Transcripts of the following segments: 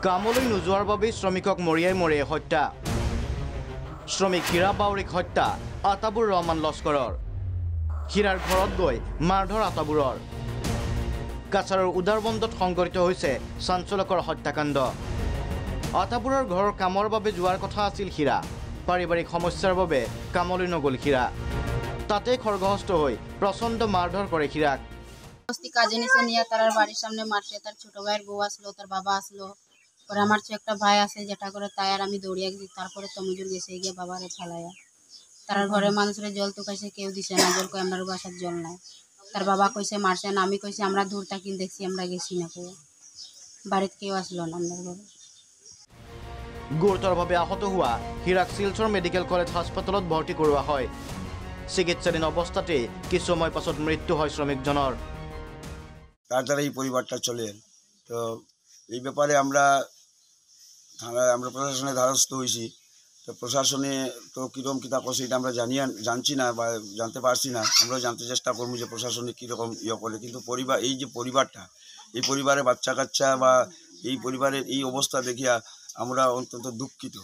কামলৈ নোযোৱাৰ বাবে শ্ৰমিকক মৰিয়াই হত্যা শ্ৰমিক হীৰা বাউৰীক হত্যা আতাবুৰ ৰহমান লস্কৰৰ হীৰাৰ ঘৰত গৈ মাৰধৰ আতাবুৰৰ কাছাৰৰ উদাৰবন্দত সংঘটিত হৈছে চাঞ্চলকৰ হত্যাকাণ্ড আতাবুৰৰ ঘৰৰ কামৰ বাবে যোৱাৰ কথা আছিল হীৰা পাৰিবাৰিক সমস্যাৰ বাবে কামলৈ নগল হীৰা তাতে খৰগহস্ত হৈ প্ৰচণ্ড মাৰধৰ কৰে হীৰাক কাজে নিচে নিয়ে তার বাড়ির সামনে মারছে তার ছোট ভাইয়ের বউ আসলো তার বাবা আসলো পরে আমার একটা ভাই আছে যেটা করে তাই আর আমি দৌড়িয়ে গেছি তারপরে তমিজুর গেছে গিয়ে বাবারে ফালাইয়া তার ঘরে মানুষের জল তো কইছে কেউ দিছে না জল কই আমার বাসার জল নাই তার বাবা কইছে মারছে না আমি কইছি আমরা দূর থাকি দেখছি আমরা গেছি না কই বাড়িতে কেউ আসলো না আমার ঘরে গুৰুতৰভাৱে আহত হোৱা হীৰাক শিলচৰ মেডিকেল কলেজ হাস্পাতালত ভৰ্তি কৰোৱা হয় চিকিৎসাধীন অৱস্থাতে কিছু সময় পাছত মৃত্যু হয় শ্ৰমিকজনৰ তার দ্বারা এই পরিবারটা চলে তো এই ব্যাপারে আমরা প্রশাসনের দ্বারস্থ হয়েছি তো প্রশাসনে তো কীরকম কী তা করছে এটা আমরা জানছি না বা জানতে পারছি না আমরাও জানতে চেষ্টা করবো যে প্রশাসনে কীরকম করে কিন্তু পরিবার এই যে পরিবারটা এই পরিবারে বাচ্চা কাচ্চা বা এই পরিবারের এই অবস্থা দেখিয়া আমরা অত্যন্ত দুঃখিত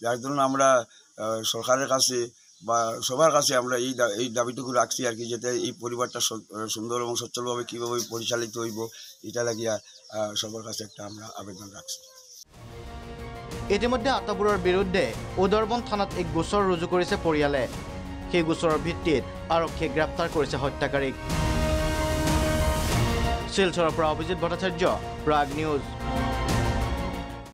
যার জন্য আমরা সরকারের কাছে বা সবার কাছে আমরা এই দাবিটুকু রাখছি আর কি যাতে এই পরিবারটা সুন্দর এবং সচ্ছলভাবে কীভাবে পরিচালিত হইব এটা লাগিয়া সবার কাছে একটা আমরা আবেদন রাখছি ইতিমধ্যে আতাবুৰৰ বিৰুদ্ধে উদাৰবন থানাত এক গোচৰ ৰুজু কৰিছে পৰিয়ালে সেই গোচৰৰ ভিত্তিত আৰক্ষীয়ে গ্ৰেপ্তাৰ কৰিছে হত্যাকাৰীক শিলচৰৰ পৰা অভিজিত ভট্টাচাৰ্য প্ৰাগ নিউজ